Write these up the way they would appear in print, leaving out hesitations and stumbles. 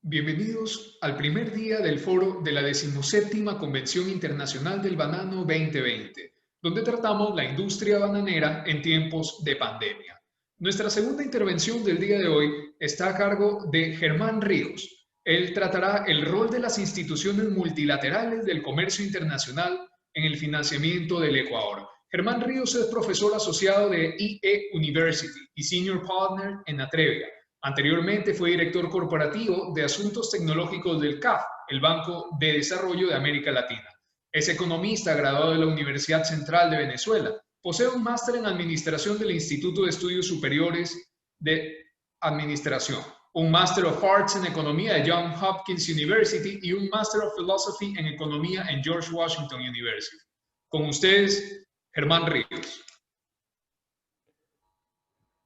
Bienvenidos al primer día del foro de la 17ª Convención Internacional del Banano 2020, donde tratamos la industria bananera en tiempos de pandemia. Nuestra segunda intervención del día de hoy está a cargo de Germán Ríos. Él tratará el rol de las instituciones multilaterales del comercio internacional en el financiamiento del Ecuador. Germán Ríos es profesor asociado de IE University y Senior Partner en Atrevia. Anteriormente fue director corporativo de Asuntos Tecnológicos del CAF, el Banco de Desarrollo de América Latina. Es economista graduado de la Universidad Central de Venezuela. Posee un máster en Administración del Instituto de Estudios Superiores de Administración, un Master of Arts en Economía de Johns Hopkins University y un Master of Philosophy en Economía en George Washington University. Con ustedes, Germán Ríos.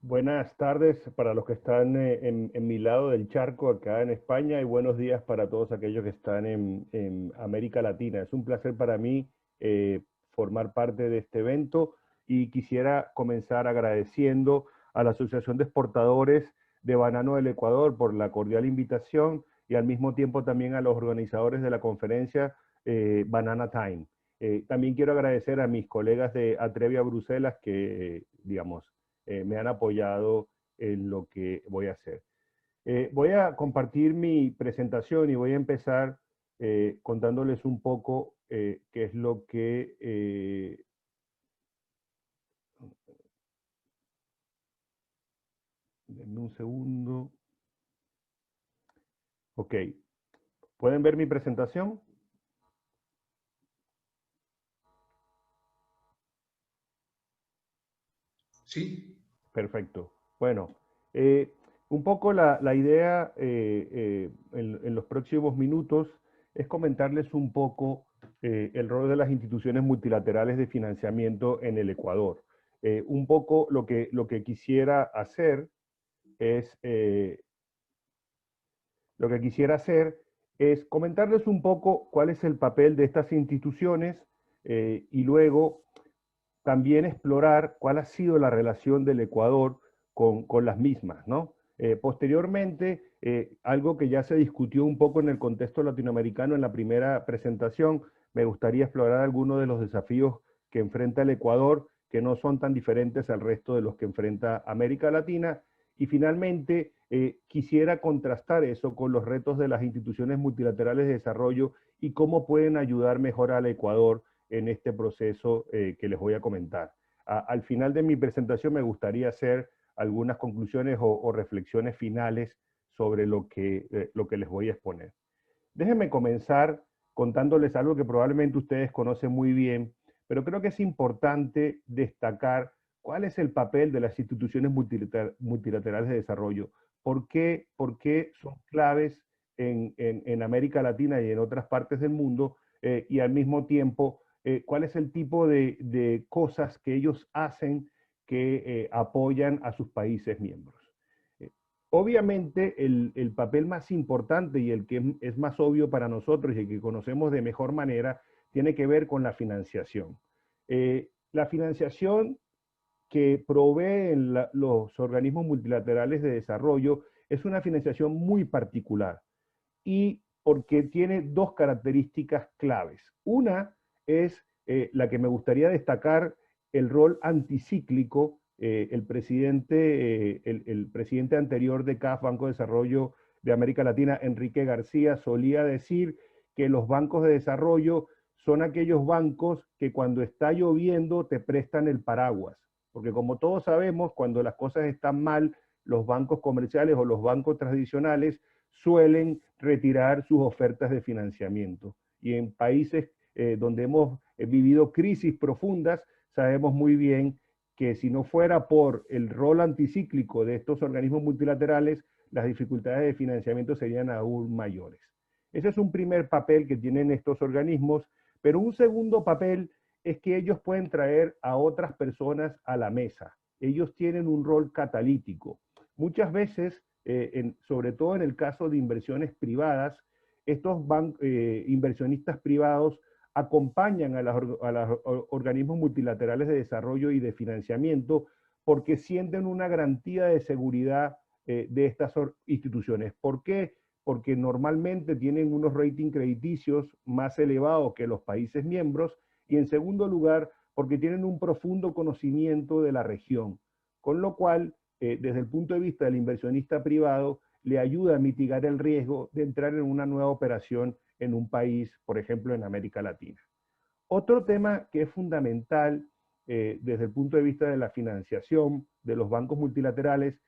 Buenas tardes para los que están en mi lado del charco acá en España y buenos días para todos aquellos que están en América Latina. Es un placer para mí formar parte de este evento y quisiera comenzar agradeciendo a la Asociación de Exportadores de Banano del Ecuador por la cordial invitación y al mismo tiempo también a los organizadores de la conferencia Banana Time. También quiero agradecer a mis colegas de Atrevia Bruselas que, digamos, me han apoyado en lo que voy a hacer. Voy a compartir mi presentación y voy a empezar contándoles un poco qué es lo que... denme un segundo. Ok. ¿Pueden ver mi presentación? Sí. Perfecto. Bueno, un poco la idea en los próximos minutos es comentarles un poco el rol de las instituciones multilaterales de financiamiento en el Ecuador. Un poco lo que quisiera hacer es comentarles un poco cuál es el papel de estas instituciones y luego también explorar cuál ha sido la relación del Ecuador con las mismas, ¿no? Posteriormente, algo que ya se discutió un poco en el contexto latinoamericano en la primera presentación, me gustaría explorar algunos de los desafíos que enfrenta el Ecuador, que no son tan diferentes al resto de los que enfrenta América Latina. Y finalmente, quisiera contrastar eso con los retos de las instituciones multilaterales de desarrollo y cómo pueden ayudar mejor al Ecuador en este proceso que les voy a comentar. Al final de mi presentación me gustaría hacer algunas conclusiones o reflexiones finales sobre lo que les voy a exponer. Déjenme comenzar contándoles algo que probablemente ustedes conocen muy bien, pero creo que es importante destacar cuál es el papel de las instituciones multilaterales de desarrollo. ¿Por qué son claves en América Latina y en otras partes del mundo? Y al mismo tiempo, cuál es el tipo de cosas que ellos hacen que apoyan a sus países miembros. Obviamente, el papel más importante y el que es más obvio para nosotros y el que conocemos de mejor manera tiene que ver con la financiación. La financiación que proveen los organismos multilaterales de desarrollo es una financiación muy particular y porque tiene dos características claves. Una es la que me gustaría destacar, el rol anticíclico. El presidente anterior de CAF, Banco de Desarrollo de América Latina, Enrique García, solía decir que los bancos de desarrollo son aquellos bancos que cuando está lloviendo te prestan el paraguas. Porque como todos sabemos, cuando las cosas están mal, los bancos comerciales o los bancos tradicionales suelen retirar sus ofertas de financiamiento. Y en países donde hemos vivido crisis profundas, sabemos muy bien que si no fuera por el rol anticíclico de estos organismos multilaterales, las dificultades de financiamiento serían aún mayores. Ese es un primer papel que tienen estos organismos, pero un segundo papel es que ellos pueden traer a otras personas a la mesa. Ellos tienen un rol catalítico. Muchas veces, sobre todo en el caso de inversiones privadas, estos inversionistas privados acompañan a los organismos multilaterales de desarrollo y de financiamiento porque sienten una garantía de seguridad de estas instituciones. ¿Por qué? porque normalmente tienen unos ratings crediticios más elevados que los países miembros, y en segundo lugar, porque tienen un profundo conocimiento de la región, con lo cual, desde el punto de vista del inversionista privado, le ayuda a mitigar el riesgo de entrar en una nueva operación en un país, por ejemplo, en América Latina. Otro tema que es fundamental desde el punto de vista de la financiación de los bancos multilaterales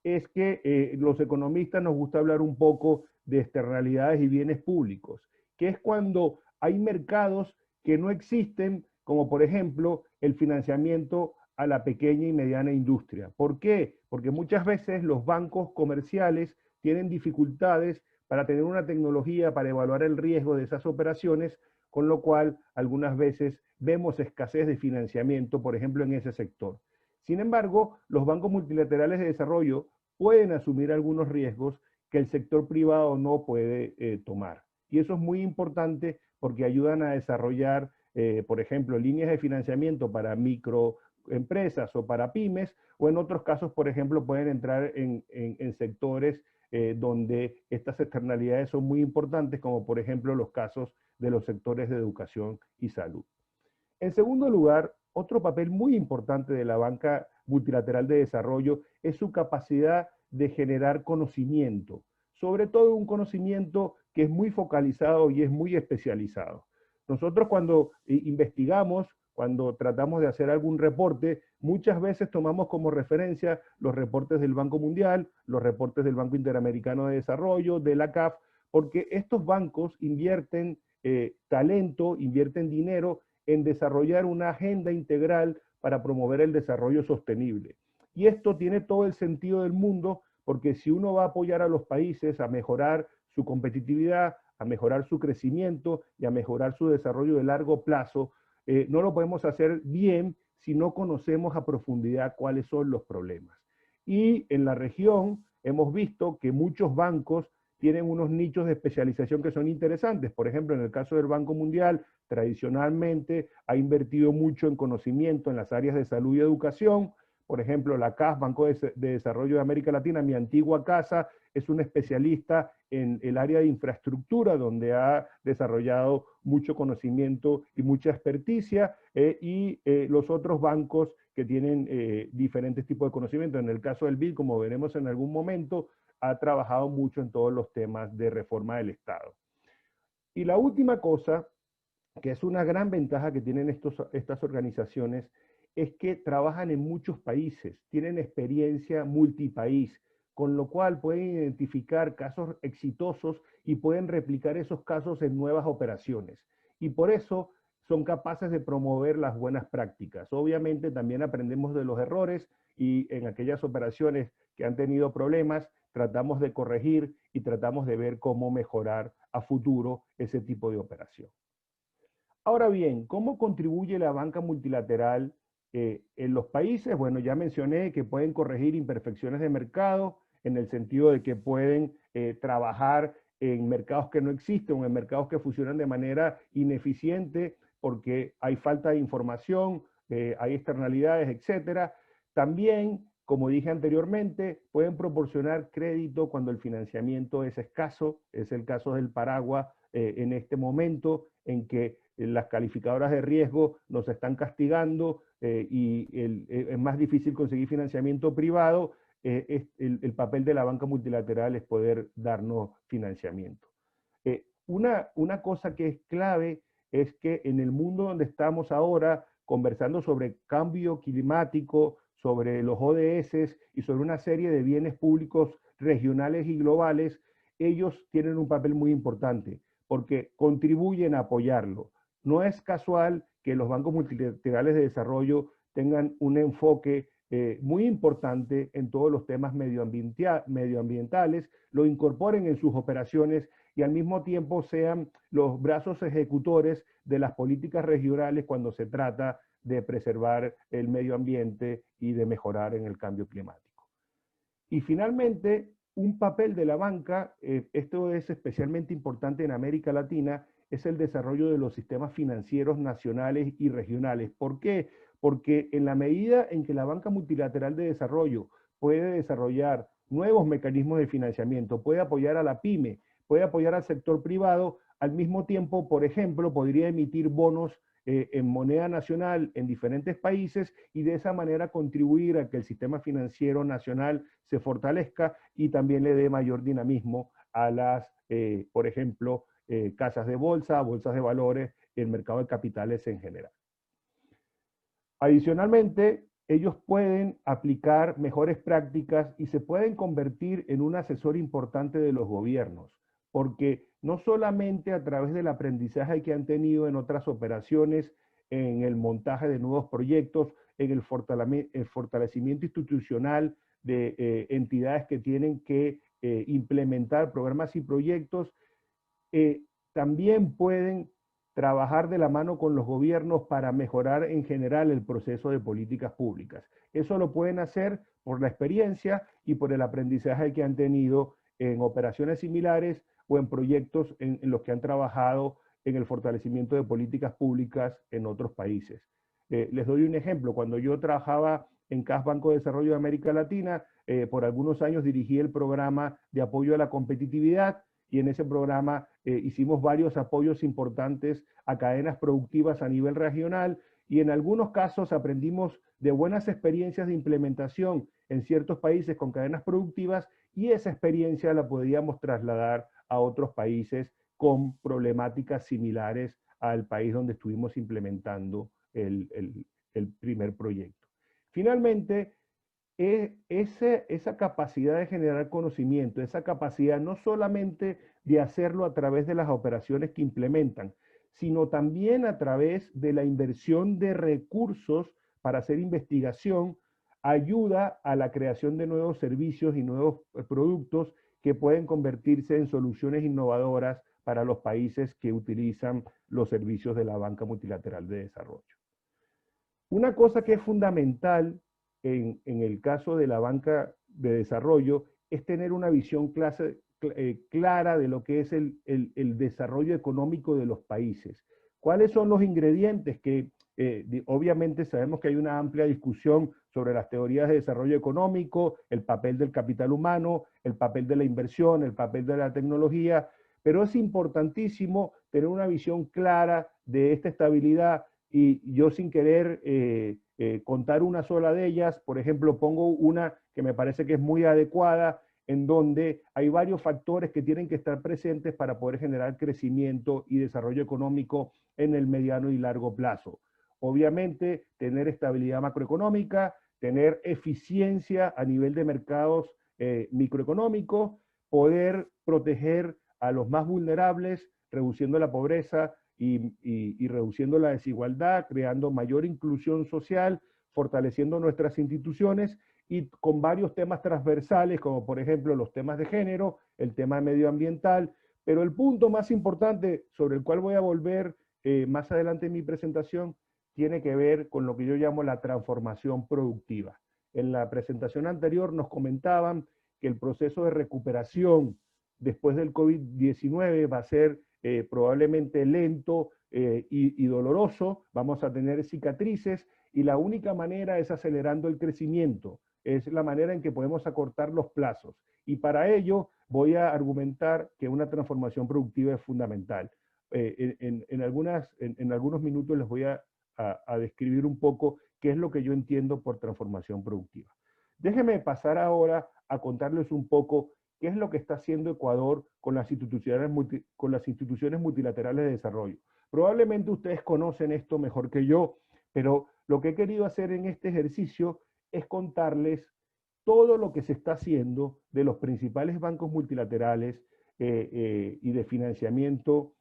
es que los economistas nos gusta hablar un poco de externalidades y bienes públicos, que es cuando hay mercados que no existen, como por ejemplo el financiamiento a la pequeña y mediana industria. ¿Por qué? Porque muchas veces los bancos comerciales tienen dificultades para tener una tecnología para evaluar el riesgo de esas operaciones, con lo cual algunas veces vemos escasez de financiamiento, por ejemplo, en ese sector. Sin embargo, los bancos multilaterales de desarrollo pueden asumir algunos riesgos que el sector privado no puede tomar. Y eso es muy importante porque ayudan a desarrollar, por ejemplo, líneas de financiamiento para microempresas o para pymes, o en otros casos, por ejemplo, pueden entrar en sectores donde estas externalidades son muy importantes, como por ejemplo los casos de los sectores de educación y salud. En segundo lugar, otro papel muy importante de la banca multilateral de desarrollo es su capacidad de generar conocimiento, sobre todo un conocimiento que es muy focalizado y es muy especializado. Nosotros cuando investigamos, cuando tratamos de hacer algún reporte, muchas veces tomamos como referencia los reportes del Banco Mundial, los reportes del Banco Interamericano de Desarrollo, de la CAF, porque estos bancos invierten talento, invierten dinero en desarrollar una agenda integral para promover el desarrollo sostenible. Y esto tiene todo el sentido del mundo, porque si uno va a apoyar a los países a mejorar su competitividad, a mejorar su crecimiento y a mejorar su desarrollo de largo plazo, no lo podemos hacer bien si no conocemos a profundidad cuáles son los problemas. Y en la región hemos visto que muchos bancos tienen unos nichos de especialización que son interesantes. Por ejemplo, en el caso del Banco Mundial, tradicionalmente ha invertido mucho en conocimiento en las áreas de salud y educación. Por ejemplo, la CAF, Banco de Desarrollo de América Latina, mi antigua casa, es un especialista en el área de infraestructura, donde ha desarrollado mucho conocimiento y mucha experticia, y los otros bancos que tienen diferentes tipos de conocimiento. En el caso del BID, como veremos en algún momento, ha trabajado mucho en todos los temas de reforma del Estado. Y la última cosa, que es una gran ventaja que tienen estas organizaciones, es que trabajan en muchos países, tienen experiencia multipaís, con lo cual pueden identificar casos exitosos y pueden replicar esos casos en nuevas operaciones. Y por eso son capaces de promover las buenas prácticas. Obviamente también aprendemos de los errores y en aquellas operaciones que han tenido problemas, tratamos de corregir y tratamos de ver cómo mejorar a futuro ese tipo de operación. Ahora bien, ¿cómo contribuye la banca multilateral en los países? Bueno, ya mencioné que pueden corregir imperfecciones de mercado en el sentido de que pueden trabajar en mercados que no existen o en mercados que funcionan de manera ineficiente porque hay falta de información, hay externalidades, etcétera. También, como dije anteriormente, pueden proporcionar crédito cuando el financiamiento es escaso. Es el caso del Paraguay en este momento en que las calificadoras de riesgo nos están castigando y es más difícil conseguir financiamiento privado. El papel de la banca multilateral es poder darnos financiamiento. Una cosa que es clave es que en el mundo donde estamos ahora, conversando sobre cambio climático, sobre los ODS y sobre una serie de bienes públicos regionales y globales, ellos tienen un papel muy importante porque contribuyen a apoyarlo. No es casual que los bancos multilaterales de desarrollo tengan un enfoque muy importante en todos los temas medioambientales, lo incorporen en sus operaciones y al mismo tiempo sean los brazos ejecutores de las políticas regionales cuando se trata de preservar el medio ambiente y de mejorar en el cambio climático. Y finalmente, un papel de la banca, esto es especialmente importante en América Latina, es el desarrollo de los sistemas financieros nacionales y regionales. ¿Por qué? Porque en la medida en que la banca multilateral de desarrollo puede desarrollar nuevos mecanismos de financiamiento, puede apoyar a la pyme, puede apoyar al sector privado, al mismo tiempo, por ejemplo, podría emitir bonos en moneda nacional en diferentes países y de esa manera contribuir a que el sistema financiero nacional se fortalezca y también le dé mayor dinamismo a las, por ejemplo, casas de bolsa, bolsas de valores, el mercado de capitales en general. Adicionalmente, ellos pueden aplicar mejores prácticas y se pueden convertir en un asesor importante de los gobiernos, porque no solamente a través del aprendizaje que han tenido en otras operaciones, en el montaje de nuevos proyectos, en el fortalecimiento institucional de entidades que tienen que implementar programas y proyectos, también pueden trabajar de la mano con los gobiernos para mejorar en general el proceso de políticas públicas. Eso lo pueden hacer por la experiencia y por el aprendizaje que han tenido en operaciones similares o en proyectos en los que han trabajado en el fortalecimiento de políticas públicas en otros países. Les doy un ejemplo. Cuando yo trabajaba en CAS Banco de Desarrollo de América Latina, por algunos años dirigí el programa de apoyo a la competitividad, y en ese programa hicimos varios apoyos importantes a cadenas productivas a nivel regional y en algunos casos aprendimos de buenas experiencias de implementación en ciertos países con cadenas productivas y esa experiencia la podíamos trasladar a otros países con problemáticas similares al país donde estuvimos implementando el primer proyecto. Finalmente, esa capacidad de generar conocimiento, esa capacidad no solamente de hacerlo a través de las operaciones que implementan, sino también a través de la inversión de recursos para hacer investigación, ayuda a la creación de nuevos servicios y nuevos productos que pueden convertirse en soluciones innovadoras para los países que utilizan los servicios de la banca multilateral de desarrollo. Una cosa que es fundamental en el caso de la banca de desarrollo es tener una visión clara de lo que es el desarrollo económico de los países. ¿Cuáles son los ingredientes que obviamente sabemos que hay una amplia discusión sobre las teorías de desarrollo económico, el papel del capital humano, el papel de la inversión, el papel de la tecnología, pero es importantísimo tener una visión clara de esta estabilidad y yo sin querer contar una sola de ellas, por ejemplo, pongo una que me parece que es muy adecuada, en donde hay varios factores que tienen que estar presentes para poder generar crecimiento y desarrollo económico en el mediano y largo plazo. Obviamente, tener estabilidad macroeconómica, tener eficiencia a nivel de mercados microeconómicos, poder proteger a los más vulnerables, reduciendo la pobreza y reduciendo la desigualdad, creando mayor inclusión social, fortaleciendo nuestras instituciones y con varios temas transversales, como por ejemplo los temas de género, el tema medioambiental, pero el punto más importante sobre el cual voy a volver más adelante en mi presentación tiene que ver con lo que yo llamo la transformación productiva. En la presentación anterior nos comentaban que el proceso de recuperación después del COVID-19 va a ser probablemente lento y doloroso, vamos a tener cicatrices y la única manera es acelerando el crecimiento, es la manera en que podemos acortar los plazos. Y para ello voy a argumentar que una transformación productiva es fundamental. En algunos minutos les voy a describir un poco qué es lo que yo entiendo por transformación productiva. Déjenme pasar ahora a contarles un poco qué es lo que está haciendo Ecuador con las instituciones multilaterales de desarrollo. Probablemente ustedes conocen esto mejor que yo, pero lo que he querido hacer en este ejercicio es contarles todo lo que se está haciendo de los principales bancos multilaterales y de financiamiento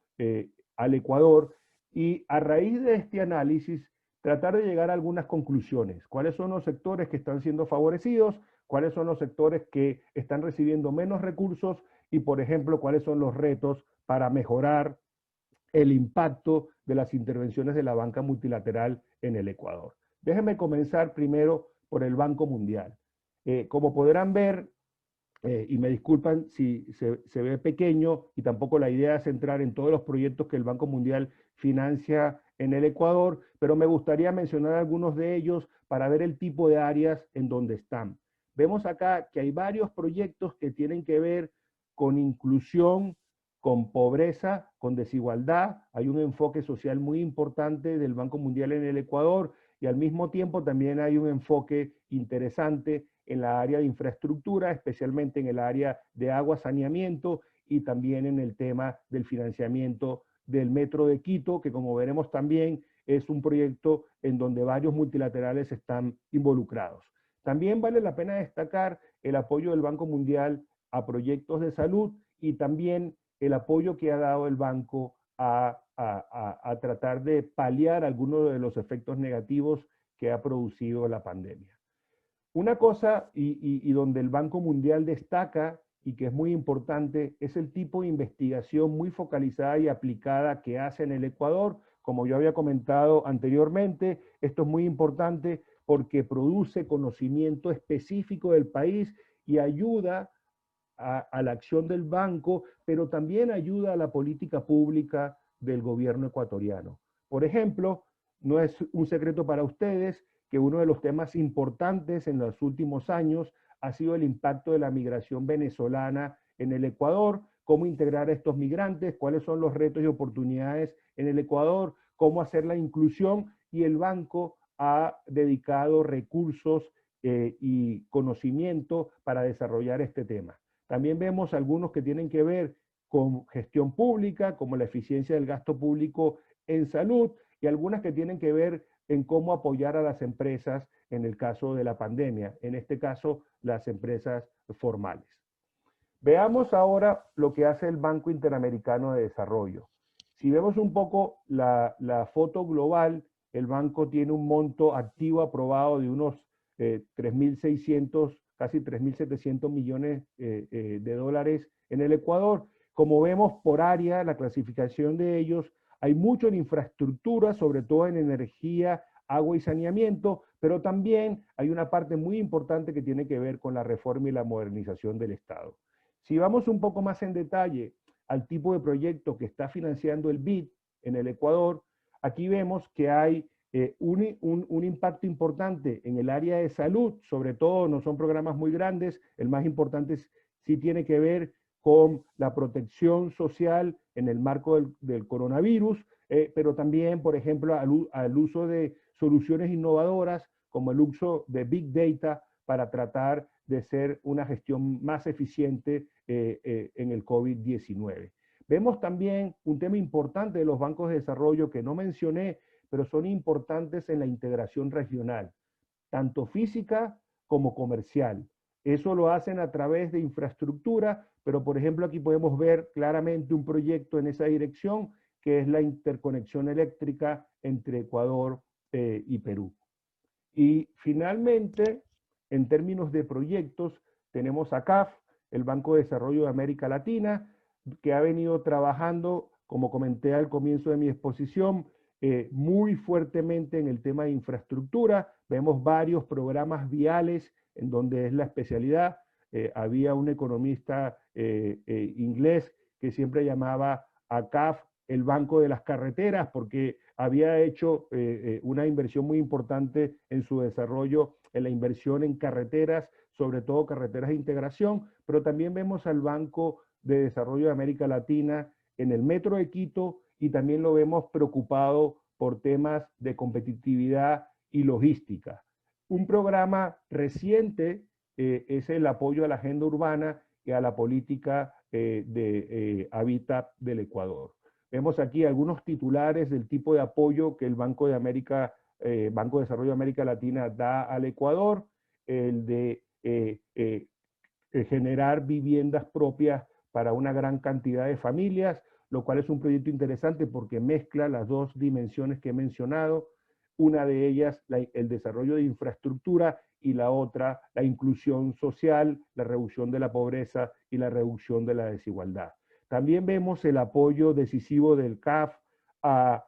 al Ecuador y a raíz de este análisis tratar de llegar a algunas conclusiones. ¿Cuáles son los sectores que están siendo favorecidos? ¿Cuáles son los sectores que están recibiendo menos recursos? Y, por ejemplo, ¿cuáles son los retos para mejorar el impacto de las intervenciones de la banca multilateral en el Ecuador? Déjenme comenzar primero por el Banco Mundial. Como podrán ver, y me disculpan si se ve pequeño y tampoco la idea es entrar en todos los proyectos que el Banco Mundial financia en el Ecuador, pero me gustaría mencionar algunos de ellos para ver el tipo de áreas en donde están. Vemos acá que hay varios proyectos que tienen que ver con inclusión con pobreza, con desigualdad. Hay un enfoque social muy importante del Banco Mundial en el Ecuador y al mismo tiempo también hay un enfoque interesante en la área de infraestructura, especialmente en el área de agua, saneamiento y también en el tema del financiamiento del Metro de Quito, que como veremos también es un proyecto en donde varios multilaterales están involucrados. También vale la pena destacar el apoyo del Banco Mundial a proyectos de salud y también el apoyo que ha dado el banco a tratar de paliar algunos de los efectos negativos que ha producido la pandemia. Una cosa y donde el Banco Mundial destaca y que es muy importante es el tipo de investigación muy focalizada y aplicada que hace en el Ecuador. Como yo había comentado anteriormente, esto es muy importante porque produce conocimiento específico del país y ayuda a la acción del banco, pero también ayuda a la política pública del gobierno ecuatoriano. Por ejemplo, no es un secreto para ustedes que uno de los temas importantes en los últimos años ha sido el impacto de la migración venezolana en el Ecuador, cómo integrar a estos migrantes, cuáles son los retos y oportunidades en el Ecuador, cómo hacer la inclusión, y el banco ha dedicado recursos y conocimiento para desarrollar este tema. También vemos algunos que tienen que ver con gestión pública, como la eficiencia del gasto público en salud, y algunas que tienen que ver en cómo apoyar a las empresas en el caso de la pandemia, en este caso las empresas formales. Veamos ahora lo que hace el Banco Interamericano de Desarrollo. Si vemos un poco la foto global, el banco tiene un monto activo aprobado de unos 3.600, casi 3.700 millones de dólares en el Ecuador. Como vemos por área, la clasificación de ellos, hay mucho en infraestructura, sobre todo en energía, agua y saneamiento, pero también hay una parte muy importante que tiene que ver con la reforma y la modernización del Estado. Si vamos un poco más en detalle al tipo de proyecto que está financiando el BID en el Ecuador, aquí vemos que hay un impacto importante en el área de salud, sobre todo no son programas muy grandes, el más importante sí tiene que ver con la protección social en el marco del coronavirus, pero también, por ejemplo, al uso de soluciones innovadoras como el uso de Big Data para tratar de ser una gestión más eficiente en el COVID-19. Vemos también un tema importante de los bancos de desarrollo que no mencioné, pero son importantes en la integración regional, tanto física como comercial. Eso lo hacen a través de infraestructura, pero por ejemplo aquí podemos ver claramente un proyecto en esa dirección, que es la interconexión eléctrica entre Ecuador y Perú. Y finalmente, en términos de proyectos, tenemos a CAF, el Banco de Desarrollo de América Latina, que ha venido trabajando, como comenté al comienzo de mi exposición, muy fuertemente en el tema de infraestructura. Vemos varios programas viales en donde es la especialidad. Había un economista inglés que siempre llamaba a CAF el banco de las carreteras, porque había hecho una inversión muy importante en su desarrollo, en la inversión en carreteras, sobre todo carreteras de integración, pero también vemos al Banco de Desarrollo de América Latina en el Metro de Quito y también lo vemos preocupado por temas de competitividad y logística. Un programa reciente es el apoyo a la agenda urbana y a la política de hábitat del Ecuador. Vemos aquí algunos titulares del tipo de apoyo que el Banco de Desarrollo de América Latina da al Ecuador, el de generar viviendas propias para una gran cantidad de familias, lo cual es un proyecto interesante porque mezcla las dos dimensiones que he mencionado, una de ellas el desarrollo de infraestructura y la otra la inclusión social, la reducción de la pobreza y la reducción de la desigualdad. También vemos el apoyo decisivo del CAF a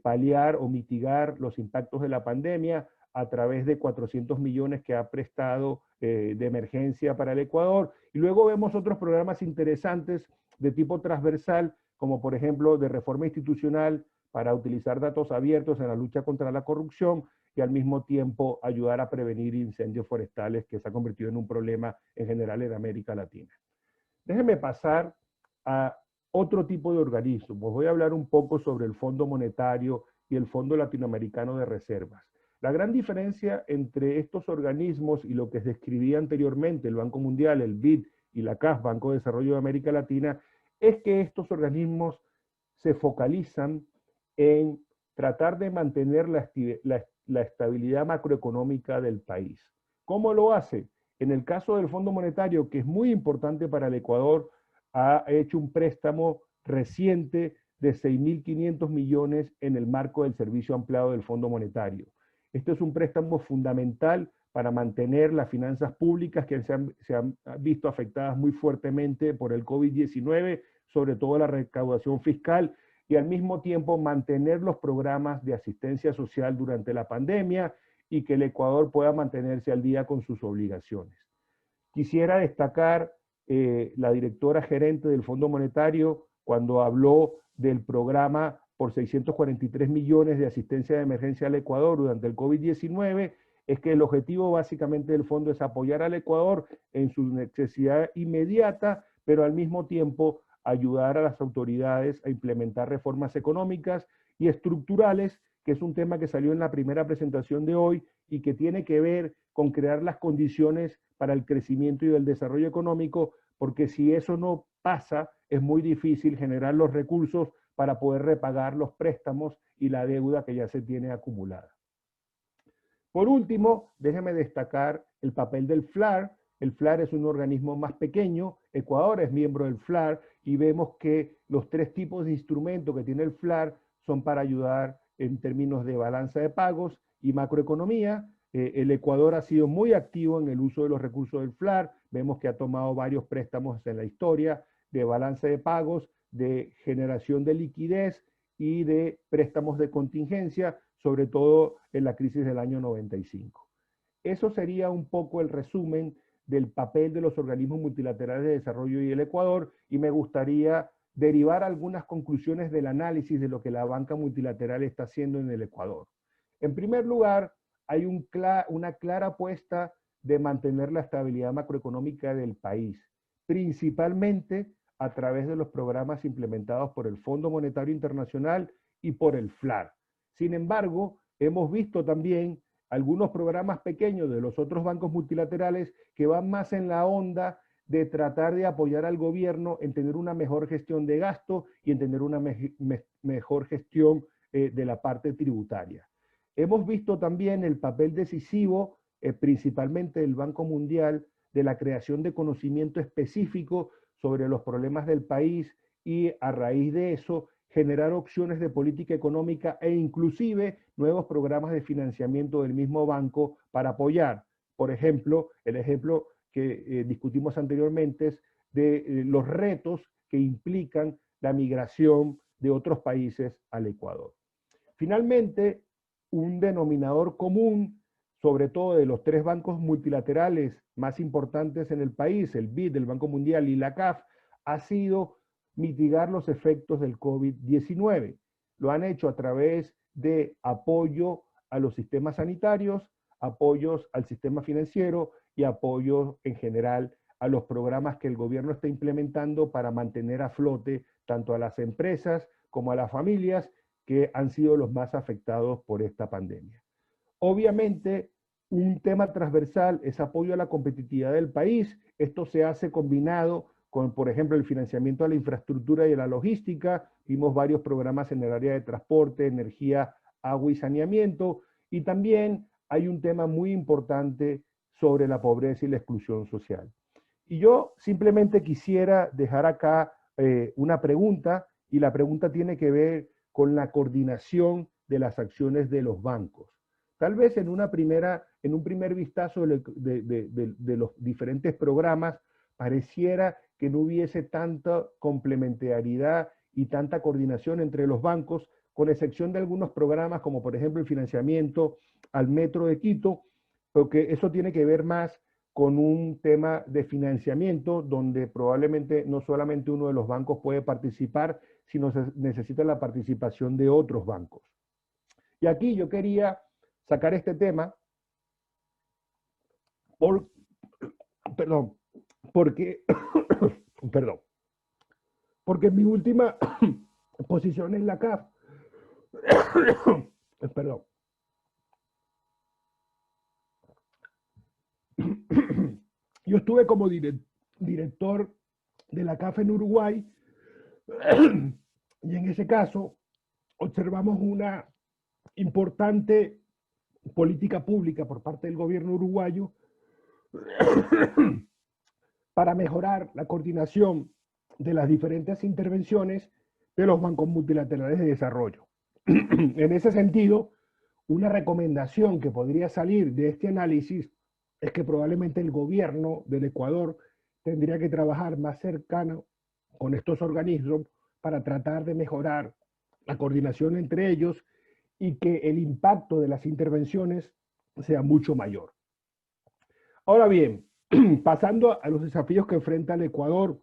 paliar o mitigar los impactos de la pandemia a través de 400 millones que ha prestado de emergencia para el Ecuador. Y luego vemos otros programas interesantes de tipo transversal, como por ejemplo de reforma institucional para utilizar datos abiertos en la lucha contra la corrupción y al mismo tiempo ayudar a prevenir incendios forestales, que se ha convertido en un problema en general en América Latina. Déjenme pasar a otro tipo de organismos. Voy a hablar un poco sobre el Fondo Monetario y el Fondo Latinoamericano de Reservas. La gran diferencia entre estos organismos y lo que describía anteriormente, el Banco Mundial, el BID y la CAF, Banco de Desarrollo de América Latina, es que estos organismos se focalizan en tratar de mantener la estabilidad macroeconómica del país. ¿Cómo lo hace? En el caso del Fondo Monetario, que es muy importante para el Ecuador, ha hecho un préstamo reciente de 6.500 millones en el marco del servicio ampliado del Fondo Monetario. Este es un préstamo fundamental para mantener las finanzas públicas que se han visto afectadas muy fuertemente por el COVID-19, sobre todo la recaudación fiscal, y al mismo tiempo mantener los programas de asistencia social durante la pandemia y que el Ecuador pueda mantenerse al día con sus obligaciones. Quisiera destacar la directora gerente del Fondo Monetario cuando habló del programa por 643 millones de asistencia de emergencia al Ecuador durante el COVID-19, es que el objetivo básicamente del fondo es apoyar al Ecuador en su necesidad inmediata, pero al mismo tiempo ayudar a las autoridades a implementar reformas económicas y estructurales, que es un tema que salió en la primera presentación de hoy y que tiene que ver con crear las condiciones para el crecimiento y el desarrollo económico, porque si eso no pasa, es muy difícil generar los recursos para poder repagar los préstamos y la deuda que ya se tiene acumulada. Por último, déjeme destacar el papel del FLAR. El FLAR es un organismo más pequeño, Ecuador es miembro del FLAR y vemos que los tres tipos de instrumentos que tiene el FLAR son para ayudar en términos de balanza de pagos y macroeconomía. El Ecuador ha sido muy activo en el uso de los recursos del FLAR, vemos que ha tomado varios préstamos en la historia de balance de pagos, de generación de liquidez y de préstamos de contingencia, sobre todo en la crisis del año 95. Eso sería un poco el resumen del papel de los organismos multilaterales de desarrollo y el Ecuador, y me gustaría derivar algunas conclusiones del análisis de lo que la banca multilateral está haciendo en el Ecuador. En primer lugar, hay una clara apuesta de mantener la estabilidad macroeconómica del país, principalmente a través de los programas implementados por el Fondo Monetario Internacional y por el FLAR. Sin embargo, hemos visto también algunos programas pequeños de los otros bancos multilaterales que van más en la onda de tratar de apoyar al gobierno en tener una mejor gestión de gasto y en tener una mejor gestión de la parte tributaria. Hemos visto también el papel decisivo, principalmente del Banco Mundial, de la creación de conocimiento específico sobre los problemas del país y a raíz de eso generar opciones de política económica e inclusive nuevos programas de financiamiento del mismo banco para apoyar. Por ejemplo, el ejemplo que discutimos anteriormente es de los retos que implican la migración de otros países al Ecuador. Finalmente, un denominador común, sobre todo de los tres bancos multilaterales más importantes en el país, el BID, el Banco Mundial y la CAF, ha sido mitigar los efectos del COVID-19. Lo han hecho a través de apoyo a los sistemas sanitarios, apoyos al sistema financiero y apoyos en general a los programas que el gobierno está implementando para mantener a flote tanto a las empresas como a las familias que han sido los más afectados por esta pandemia. Obviamente, un tema transversal es apoyo a la competitividad del país. Esto se hace combinado con, por ejemplo, el financiamiento a la infraestructura y a la logística. Vimos varios programas en el área de transporte, energía, agua y saneamiento. Y también hay un tema muy importante sobre la pobreza y la exclusión social. Y yo simplemente quisiera dejar acá una pregunta, y la pregunta tiene que ver con la coordinación de las acciones de los bancos. Tal vez en un primer vistazo de los diferentes programas, pareciera que no hubiese tanta complementariedad y tanta coordinación entre los bancos, con excepción de algunos programas como por ejemplo el financiamiento al Metro de Quito, porque eso tiene que ver más con un tema de financiamiento donde probablemente no solamente uno de los bancos puede participar, sino se necesita la participación de otros bancos. Y aquí yo quería sacar este tema porque porque mi última posición en la CAF, perdón, yo estuve como director de la CAF en Uruguay y en ese caso observamos una importante política pública por parte del gobierno uruguayo para mejorar la coordinación de las diferentes intervenciones de los bancos multilaterales de desarrollo. En ese sentido, una recomendación que podría salir de este análisis es que probablemente el gobierno del Ecuador tendría que trabajar más cercano con estos organismos para tratar de mejorar la coordinación entre ellos y que el impacto de las intervenciones sea mucho mayor. Ahora bien, pasando a los desafíos que enfrenta el Ecuador,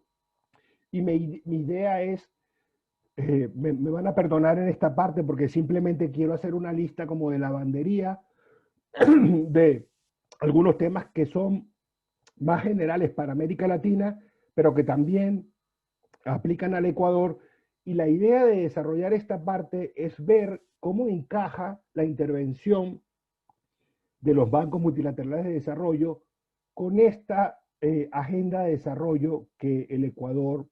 y mi idea es, me van a perdonar en esta parte porque simplemente quiero hacer una lista como de lavandería de algunos temas que son más generales para América Latina, pero que también aplican al Ecuador. Y la idea de desarrollar esta parte es ver cómo encaja la intervención de los bancos multilaterales de desarrollo con esta agenda de desarrollo que el Ecuador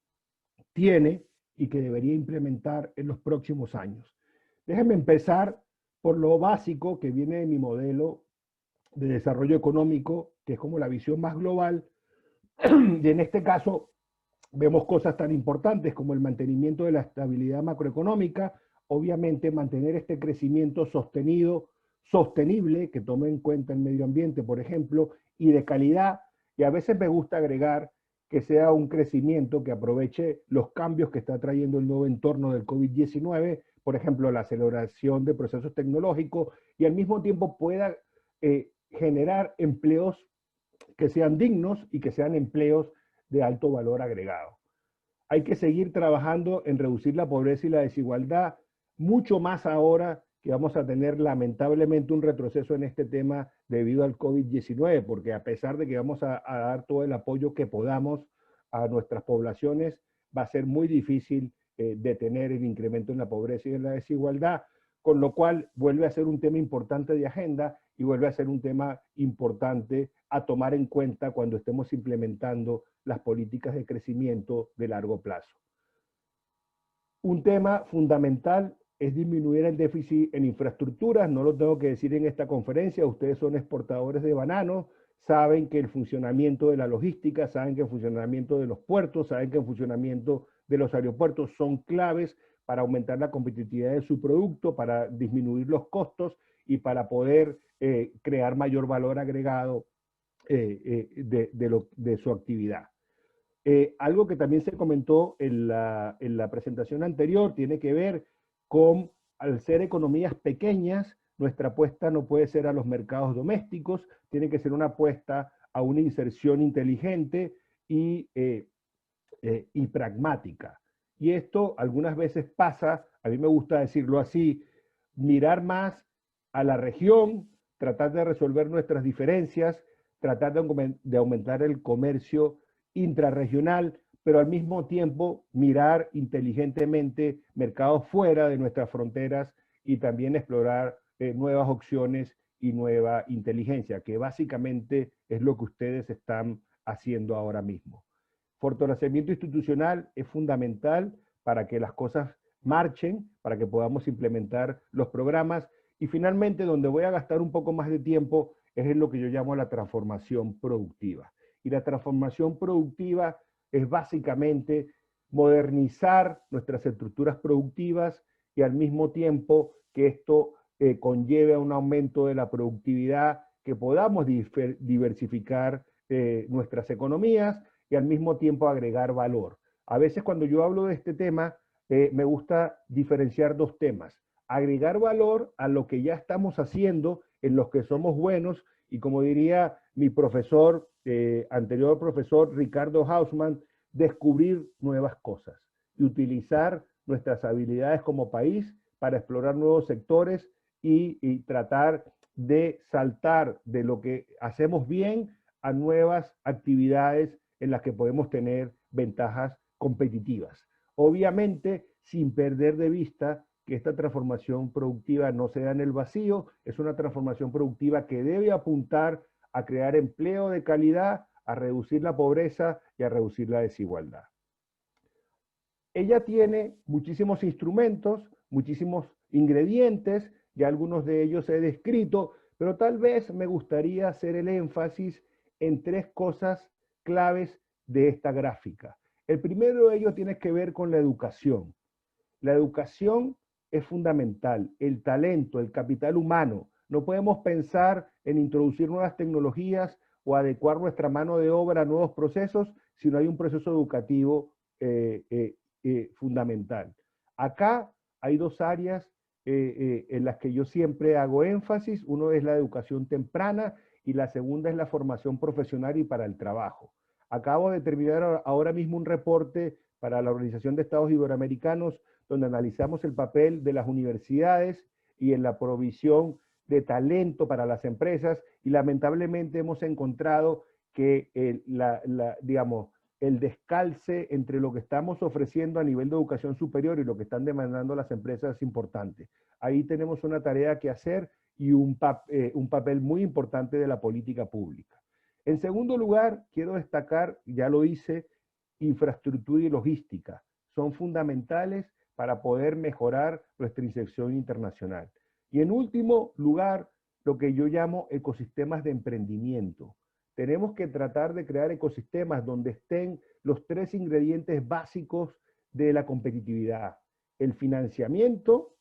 tiene y que debería implementar en los próximos años. Déjenme empezar por lo básico que viene de mi modelo de desarrollo económico, que es como la visión más global, y en este caso vemos cosas tan importantes como el mantenimiento de la estabilidad macroeconómica, obviamente mantener este crecimiento sostenido, sostenible, que tome en cuenta el medio ambiente, por ejemplo, y de calidad, y a veces me gusta agregar que sea un crecimiento que aproveche los cambios que está trayendo el nuevo entorno del COVID-19, por ejemplo, la aceleración de procesos tecnológicos, y al mismo tiempo pueda generar empleos que sean dignos y que sean empleos de alto valor agregado. Hay que seguir trabajando en reducir la pobreza y la desigualdad, mucho más ahora que vamos a tener lamentablemente un retroceso en este tema debido al COVID-19, porque a pesar de que vamos a dar todo el apoyo que podamos a nuestras poblaciones, va a ser muy difícil detener el incremento en la pobreza y en la desigualdad, con lo cual vuelve a ser un tema importante de agenda y vuelve a ser un tema importante a tomar en cuenta cuando estemos implementando las políticas de crecimiento de largo plazo. Un tema fundamental es disminuir el déficit en infraestructuras, no lo tengo que decir en esta conferencia, ustedes son exportadores de bananos, saben que el funcionamiento de la logística, saben que el funcionamiento de los puertos, saben que el funcionamiento de los aeropuertos son claves para aumentar la competitividad de su producto, para disminuir los costos y para poder crear mayor valor agregado de su actividad. Algo que también se comentó en la presentación anterior tiene que ver con, al ser economías pequeñas, nuestra apuesta no puede ser a los mercados domésticos, tiene que ser una apuesta a una inserción inteligente y pragmática. Y esto algunas veces pasa, a mí me gusta decirlo así, mirar más a la región, tratar de resolver nuestras diferencias, tratar de aumentar el comercio intrarregional, pero al mismo tiempo mirar inteligentemente mercados fuera de nuestras fronteras y también explorar nuevas opciones y nueva inteligencia, que básicamente es lo que ustedes están haciendo ahora mismo. Fortalecimiento institucional es fundamental para que las cosas marchen, para que podamos implementar los programas. Y finalmente, donde voy a gastar un poco más de tiempo, es en lo que yo llamo la transformación productiva. Y la transformación productiva es básicamente modernizar nuestras estructuras productivas y al mismo tiempo que esto conlleve a un aumento de la productividad, que podamos diversificar nuestras economías y al mismo tiempo agregar valor. A veces cuando yo hablo de este tema, me gusta diferenciar dos temas. Agregar valor a lo que ya estamos haciendo, en los que somos buenos, y como diría mi profesor, anterior profesor Ricardo Hausmann, descubrir nuevas cosas y utilizar nuestras habilidades como país para explorar nuevos sectores y tratar de saltar de lo que hacemos bien a nuevas actividades en las que podemos tener ventajas competitivas. Obviamente, sin perder de vista que esta transformación productiva no se da en el vacío, es una transformación productiva que debe apuntar a crear empleo de calidad, a reducir la pobreza y a reducir la desigualdad. Ella tiene muchísimos instrumentos, muchísimos ingredientes, ya algunos de ellos he descrito, pero tal vez me gustaría hacer el énfasis en tres cosas claves de esta gráfica. El primero de ellos tiene que ver con la educación. La educación es fundamental, el talento, el capital humano. No podemos pensar en introducir nuevas tecnologías o adecuar nuestra mano de obra a nuevos procesos si no hay un proceso educativo fundamental. Acá hay dos áreas en las que yo siempre hago énfasis. Uno es la educación temprana y la segunda es la formación profesional y para el trabajo. Acabo de terminar ahora mismo un reporte para la Organización de Estados Iberoamericanos donde analizamos el papel de las universidades y en la provisión de talento para las empresas y lamentablemente hemos encontrado que digamos, el descalce entre lo que estamos ofreciendo a nivel de educación superior y lo que están demandando las empresas es importante. Ahí tenemos una tarea que hacer y un papel muy importante de la política pública. En segundo lugar, quiero destacar, ya lo hice, infraestructura y logística. Son fundamentales para poder mejorar nuestra inserción internacional. Y en último lugar, lo que yo llamo ecosistemas de emprendimiento. Tenemos que tratar de crear ecosistemas donde estén los tres ingredientes básicos de la competitividad: el financiamiento,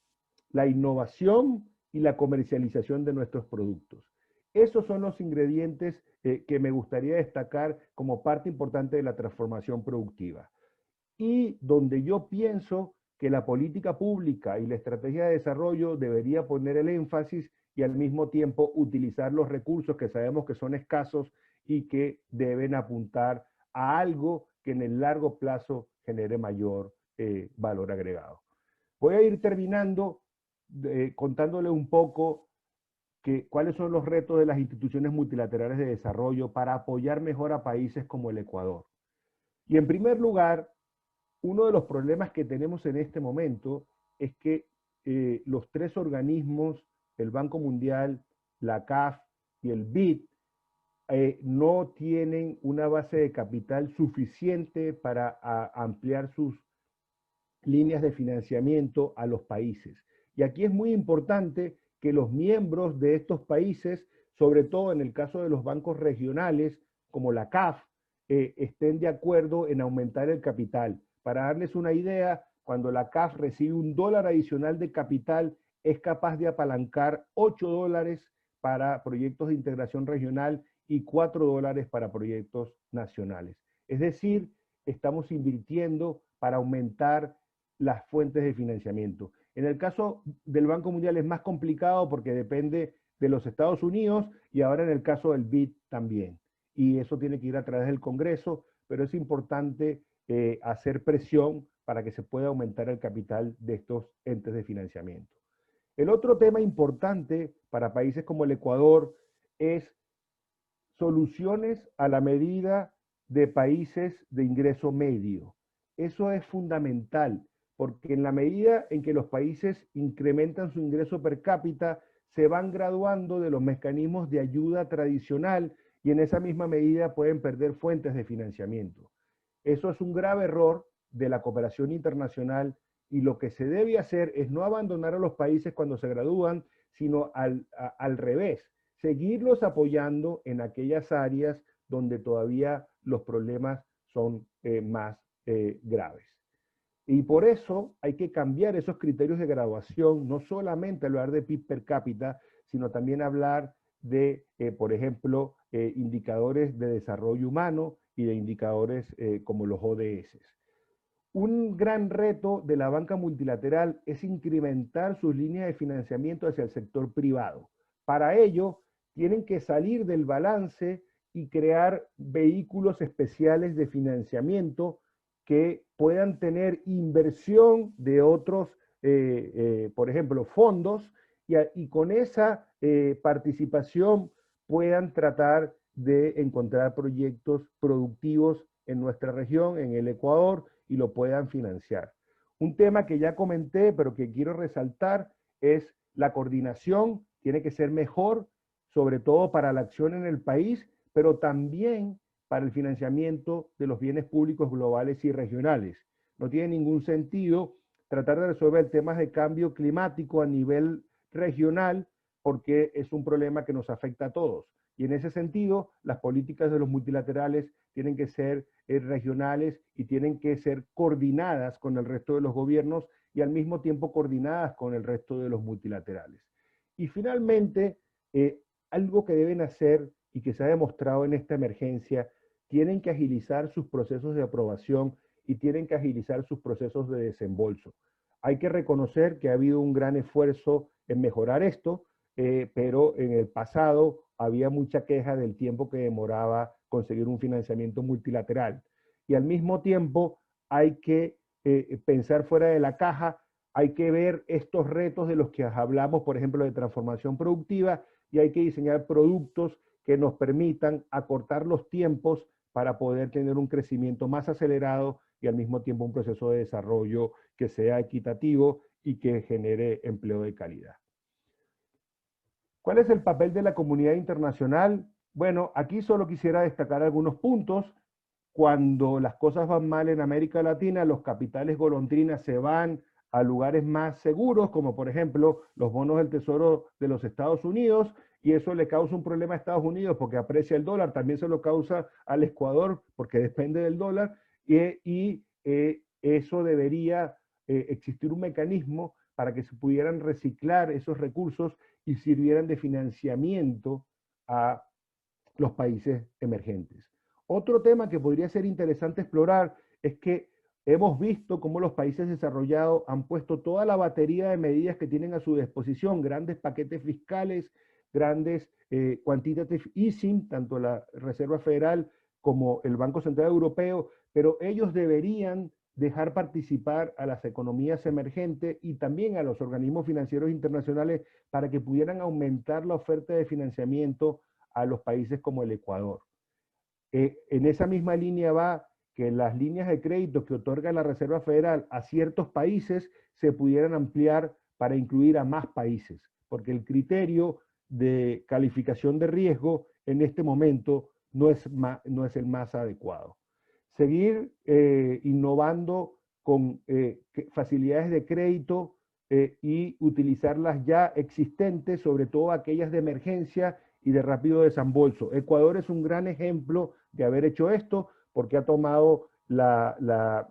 la innovación y la comercialización de nuestros productos. Esos son los ingredientes que me gustaría destacar como parte importante de la transformación productiva. Y donde yo pienso que la política pública y la estrategia de desarrollo debería poner el énfasis y al mismo tiempo utilizar los recursos que sabemos que son escasos y que deben apuntar a algo que en el largo plazo genere mayor valor agregado. Voy a ir terminando contándole un poco cuáles son los retos de las instituciones multilaterales de desarrollo para apoyar mejor a países como el Ecuador. Y en primer lugar, uno de los problemas que tenemos en este momento es que los tres organismos, el Banco Mundial, la CAF y el BID, no tienen una base de capital suficiente para ampliar sus líneas de financiamiento a los países. Y aquí es muy importante que los miembros de estos países, sobre todo en el caso de los bancos regionales, como la CAF, estén de acuerdo en aumentar el capital. Para darles una idea, cuando la CAF recibe $1 adicional de capital, es capaz de apalancar $8 para proyectos de integración regional y $4 para proyectos nacionales. Es decir, estamos invirtiendo para aumentar las fuentes de financiamiento. En el caso del Banco Mundial es más complicado porque depende de los Estados Unidos y ahora en el caso del BID también. Y eso tiene que ir a través del Congreso, pero es importante hacer presión para que se pueda aumentar el capital de estos entes de financiamiento. El otro tema importante para países como el Ecuador es soluciones a la medida de países de ingreso medio. Eso es fundamental, porque en la medida en que los países incrementan su ingreso per cápita, se van graduando de los mecanismos de ayuda tradicional y en esa misma medida pueden perder fuentes de financiamiento. Eso es un grave error de la cooperación internacional y lo que se debe hacer es no abandonar a los países cuando se gradúan, sino al revés, seguirlos apoyando en aquellas áreas donde todavía los problemas son más graves. Y por eso hay que cambiar esos criterios de graduación, no solamente hablar de PIB per cápita, sino también hablar de, por ejemplo, indicadores de desarrollo humano y de indicadores como los ODS. Un gran reto de la banca multilateral es incrementar sus líneas de financiamiento hacia el sector privado. Para ello, tienen que salir del balance y crear vehículos especiales de financiamiento que puedan tener inversión de otros, por ejemplo, fondos, y con esa participación puedan tratar de encontrar proyectos productivos en nuestra región, en el Ecuador, y lo puedan financiar. Un tema que ya comenté, pero que quiero resaltar, es la coordinación. Tiene que ser mejor, sobre todo para la acción en el país, pero también para el financiamiento de los bienes públicos globales y regionales. No tiene ningún sentido tratar de resolver temas de cambio climático a nivel regional, porque es un problema que nos afecta a todos. Y en ese sentido, las políticas de los multilaterales tienen que ser regionales y tienen que ser coordinadas con el resto de los gobiernos y al mismo tiempo coordinadas con el resto de los multilaterales. Y finalmente, algo que deben hacer y que se ha demostrado en esta emergencia, tienen que agilizar sus procesos de aprobación y tienen que agilizar sus procesos de desembolso. Hay que reconocer que ha habido un gran esfuerzo en mejorar esto, pero en el pasado había mucha queja del tiempo que demoraba conseguir un financiamiento multilateral. Y al mismo tiempo hay que pensar fuera de la caja, hay que ver estos retos de los que hablamos, por ejemplo, de transformación productiva, y hay que diseñar productos que nos permitan acortar los tiempos para poder tener un crecimiento más acelerado y al mismo tiempo un proceso de desarrollo que sea equitativo y que genere empleo de calidad. ¿Cuál es el papel de la comunidad internacional? Bueno, aquí solo quisiera destacar algunos puntos. Cuando las cosas van mal en América Latina, los capitales golondrinas se van a lugares más seguros, como por ejemplo los bonos del Tesoro de los Estados Unidos, y eso le causa un problema a Estados Unidos porque aprecia el dólar, también se lo causa al Ecuador porque depende del dólar, y eso debería existir un mecanismo para que se pudieran reciclar esos recursos y sirvieran de financiamiento a los países emergentes. Otro tema que podría ser interesante explorar es que hemos visto cómo los países desarrollados han puesto toda la batería de medidas que tienen a su disposición, grandes paquetes fiscales, grandes quantitative easing, tanto la Reserva Federal como el Banco Central Europeo, pero ellos deberían dejar participar a las economías emergentes y también a los organismos financieros internacionales para que pudieran aumentar la oferta de financiamiento a los países como el Ecuador. En esa misma línea va que las líneas de crédito que otorga la Reserva Federal a ciertos países se pudieran ampliar para incluir a más países, porque el criterio de calificación de riesgo en este momento no es el más adecuado. Seguir innovando con facilidades de crédito y utilizar las ya existentes, sobre todo aquellas de emergencia y de rápido desembolso. Ecuador es un gran ejemplo de haber hecho esto porque ha tomado la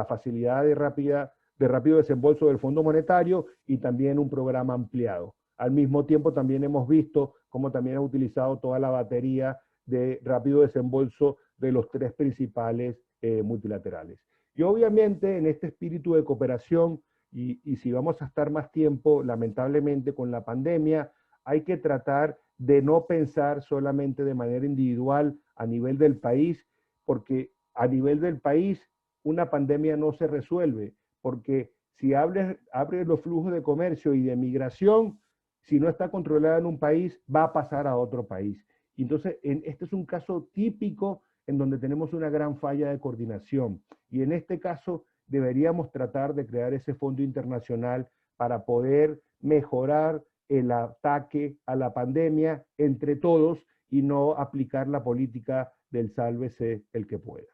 facilidad de rápido desembolso del Fondo Monetario y también un programa ampliado. Al mismo tiempo también hemos visto cómo también ha utilizado toda la batería de rápido desembolso de los tres principales multilaterales. Y obviamente en este espíritu de cooperación, y si vamos a estar más tiempo, lamentablemente con la pandemia, hay que tratar de no pensar solamente de manera individual a nivel del país, porque a nivel del país una pandemia no se resuelve, porque si abres los flujos de comercio y de migración, si no está controlada en un país, va a pasar a otro país. Entonces, este es un caso típico en donde tenemos una gran falla de coordinación. Y en este caso, deberíamos tratar de crear ese fondo internacional para poder mejorar el ataque a la pandemia entre todos y no aplicar la política del sálvese el que pueda.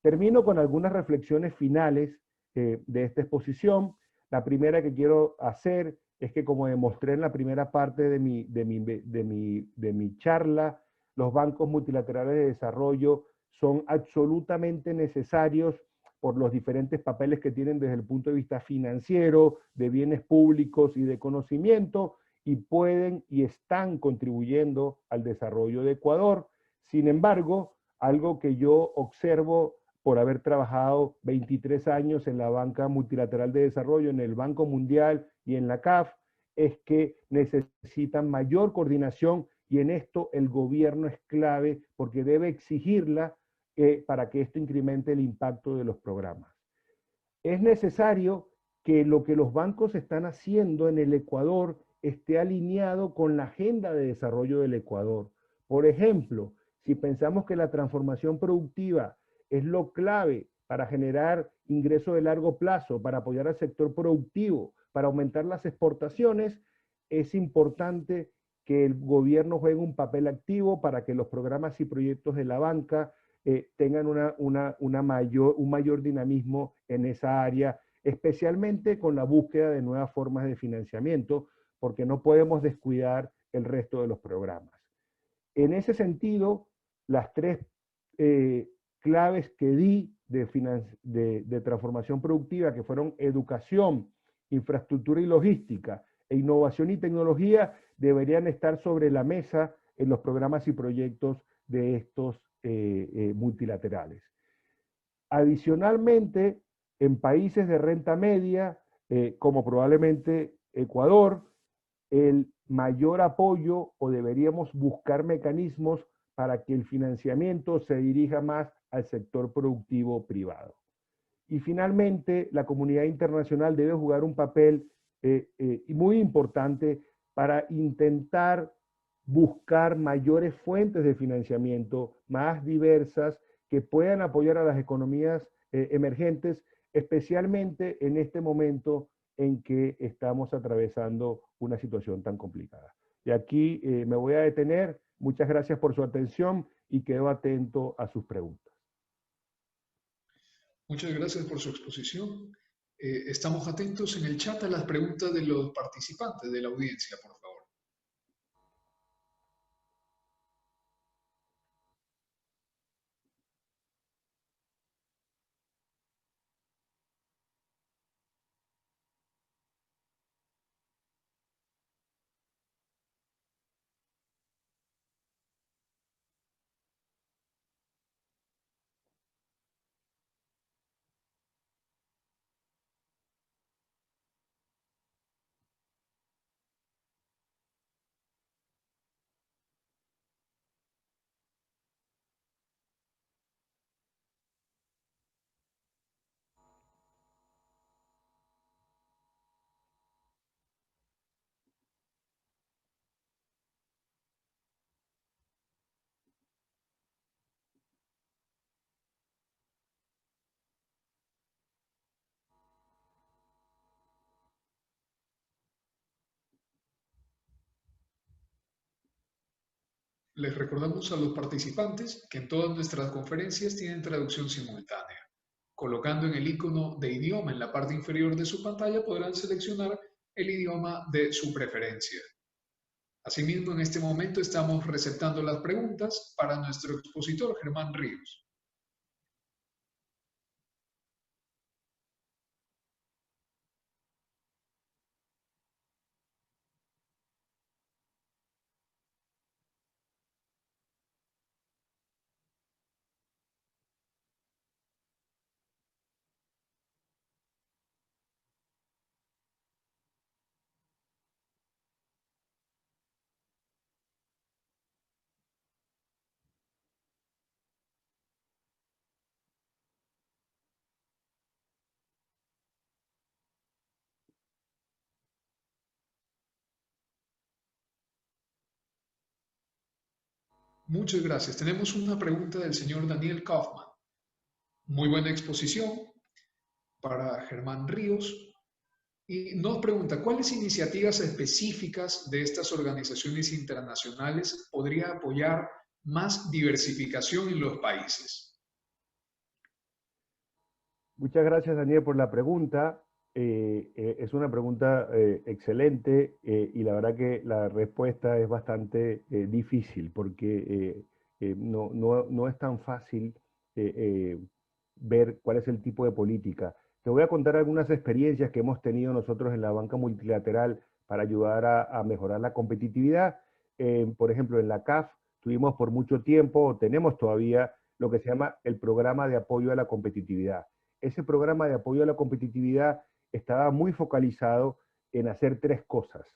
Termino con algunas reflexiones finales de esta exposición. La primera que quiero hacer es que, como demostré en la primera parte de mi charla, los bancos multilaterales de desarrollo son absolutamente necesarios por los diferentes papeles que tienen desde el punto de vista financiero, de bienes públicos y de conocimiento, y pueden y están contribuyendo al desarrollo de Ecuador. Sin embargo, algo que yo observo por haber trabajado 23 años en la banca multilateral de desarrollo, en el Banco Mundial y en la CAF, es que necesitan mayor coordinación y en esto el gobierno es clave porque debe exigirla para que esto incremente el impacto de los programas. Es necesario que lo que los bancos están haciendo en el Ecuador esté alineado con la agenda de desarrollo del Ecuador. Por ejemplo, si pensamos que la transformación productiva es lo clave para generar ingresos de largo plazo, para apoyar al sector productivo, para aumentar las exportaciones, es importante que el gobierno juegue un papel activo para que los programas y proyectos de la banca tengan un mayor dinamismo en esa área, especialmente con la búsqueda de nuevas formas de financiamiento, porque no podemos descuidar el resto de los programas. En ese sentido, las tres claves que di de transformación productiva, que fueron educación, infraestructura y logística, e innovación y tecnología, deberían estar sobre la mesa en los programas y proyectos de estos multilaterales. Adicionalmente, en países de renta media, como probablemente Ecuador, el mayor apoyo o deberíamos buscar mecanismos para que el financiamiento se dirija más al sector productivo privado. Y finalmente, la comunidad internacional debe jugar un papel muy importante para intentar buscar mayores fuentes de financiamiento más diversas que puedan apoyar a las economías emergentes, especialmente en este momento en que estamos atravesando una situación tan complicada. Y aquí me voy a detener. Muchas gracias por su atención y quedo atento a sus preguntas. Muchas gracias por su exposición. Estamos atentos en el chat a las preguntas de los participantes de la audiencia, por favor. Les recordamos a los participantes que en todas nuestras conferencias tienen traducción simultánea. Colocando en el icono de idioma en la parte inferior de su pantalla podrán seleccionar el idioma de su preferencia. Asimismo, en este momento estamos receptando las preguntas para nuestro expositor Germán Ríos. Muchas gracias. Tenemos una pregunta del señor Daniel Kaufman. Muy buena exposición para Germán Ríos. Y nos pregunta, ¿cuáles iniciativas específicas de estas organizaciones internacionales podría apoyar más diversificación en los países? Muchas gracias, Daniel, por la pregunta. Es una pregunta excelente y la verdad que la respuesta es bastante difícil porque no es tan fácil ver cuál es el tipo de política. Te voy a contar algunas experiencias que hemos tenido nosotros en la banca multilateral para ayudar a mejorar la competitividad. Por ejemplo, en la CAF tuvimos por mucho tiempo, tenemos todavía lo que se llama el programa de apoyo a la competitividad. Ese programa de apoyo a la competitividad estaba muy focalizado en hacer tres cosas.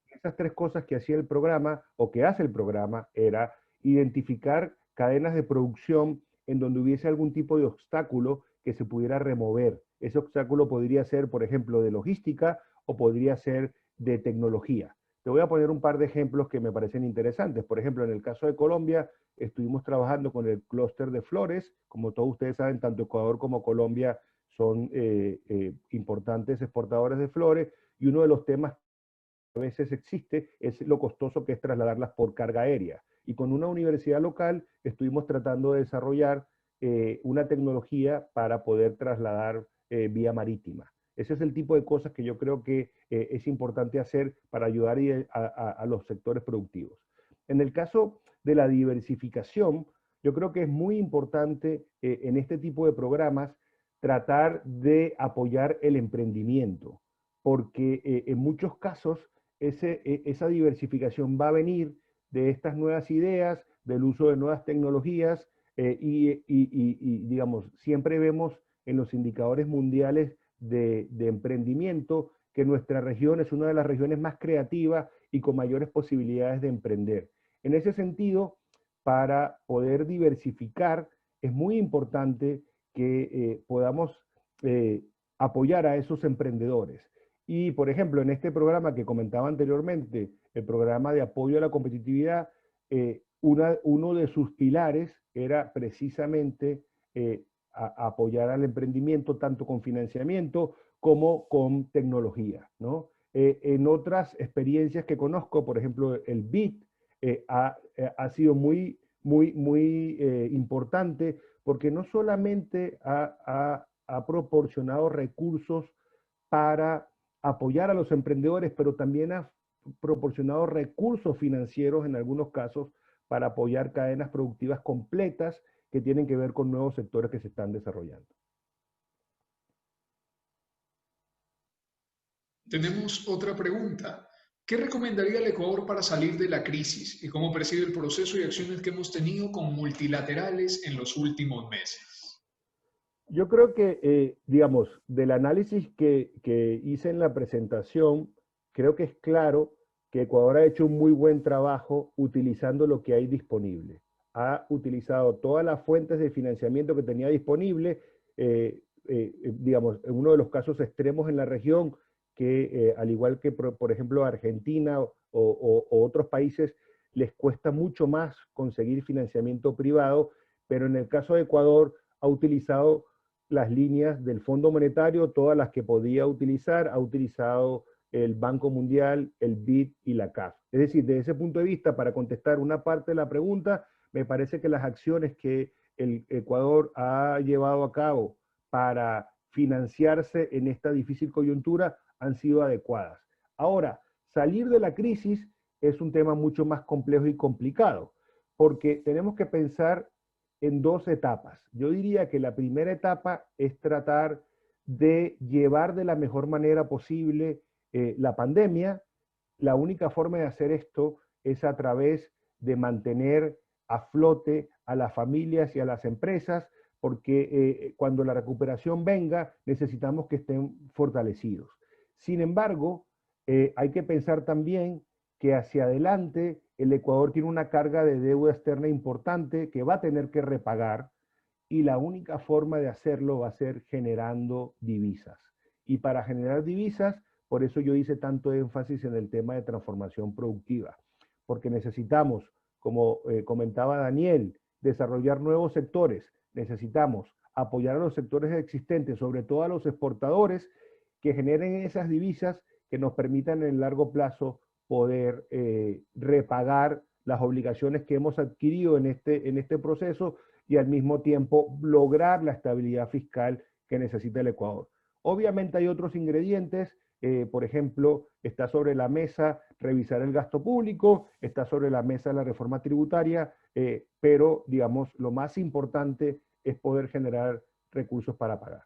Esas tres cosas que hacía el programa o que hace el programa era identificar cadenas de producción en donde hubiese algún tipo de obstáculo que se pudiera remover. Ese obstáculo podría ser, por ejemplo, de logística o podría ser de tecnología. Te voy a poner un par de ejemplos que me parecen interesantes. Por ejemplo, en el caso de Colombia, estuvimos trabajando con el clúster de flores. Como todos ustedes saben, tanto Ecuador como Colombia son importantes exportadores de flores, y uno de los temas que a veces existe es lo costoso que es trasladarlas por carga aérea. Y con una universidad local estuvimos tratando de desarrollar una tecnología para poder trasladar vía marítima. Ese es el tipo de cosas que yo creo que es importante hacer para ayudar a los sectores productivos. En el caso de la diversificación, yo creo que es muy importante en este tipo de programas tratar de apoyar el emprendimiento, porque en muchos casos esa diversificación va a venir de estas nuevas ideas, del uso de nuevas tecnologías, digamos, siempre vemos en los indicadores mundiales de emprendimiento que nuestra región es una de las regiones más creativas y con mayores posibilidades de emprender. En ese sentido, para poder diversificar, es muy importante que podamos apoyar a esos emprendedores. Y, por ejemplo, en este programa que comentaba anteriormente, el programa de apoyo a la competitividad, uno de sus pilares era precisamente apoyar al emprendimiento tanto con financiamiento como con tecnología, ¿no? En otras experiencias que conozco, por ejemplo, el BIT ha sido muy importante porque no solamente ha proporcionado recursos para apoyar a los emprendedores, pero también ha proporcionado recursos financieros en algunos casos para apoyar cadenas productivas completas que tienen que ver con nuevos sectores que se están desarrollando. Tenemos otra pregunta. ¿Qué recomendaría el Ecuador para salir de la crisis y cómo percibe el proceso y acciones que hemos tenido con multilaterales en los últimos meses? Yo creo que, digamos, del análisis que hice en la presentación, creo que es claro que Ecuador ha hecho un muy buen trabajo utilizando lo que hay disponible. Ha utilizado todas las fuentes de financiamiento que tenía disponible, digamos, en uno de los casos extremos en la región, que al igual que, por ejemplo, Argentina o otros países, les cuesta mucho más conseguir financiamiento privado, pero en el caso de Ecuador ha utilizado las líneas del Fondo Monetario, todas las que podía utilizar, ha utilizado el Banco Mundial, el BID y la CAF. Es decir, desde ese punto de vista, para contestar una parte de la pregunta, me parece que las acciones que el Ecuador ha llevado a cabo para financiarse en esta difícil coyuntura han sido adecuadas. Ahora, salir de la crisis es un tema mucho más complejo y complicado, porque tenemos que pensar en dos etapas. Yo diría que la primera etapa es tratar de llevar de la mejor manera posible la pandemia. La única forma de hacer esto es a través de mantener a flote a las familias y a las empresas, porque cuando la recuperación venga necesitamos que estén fortalecidos. Sin embargo, hay que pensar también que hacia adelante el Ecuador tiene una carga de deuda externa importante que va a tener que repagar, y la única forma de hacerlo va a ser generando divisas. Y para generar divisas, por eso yo hice tanto énfasis en el tema de transformación productiva, porque necesitamos, como comentaba Daniel, desarrollar nuevos sectores, necesitamos apoyar a los sectores existentes, sobre todo a los exportadores, que generen esas divisas que nos permitan en el largo plazo poder repagar las obligaciones que hemos adquirido en este proceso y al mismo tiempo lograr la estabilidad fiscal que necesita el Ecuador. Obviamente hay otros ingredientes, por ejemplo, está sobre la mesa revisar el gasto público, está sobre la mesa la reforma tributaria, pero digamos, lo más importante es poder generar recursos para pagar.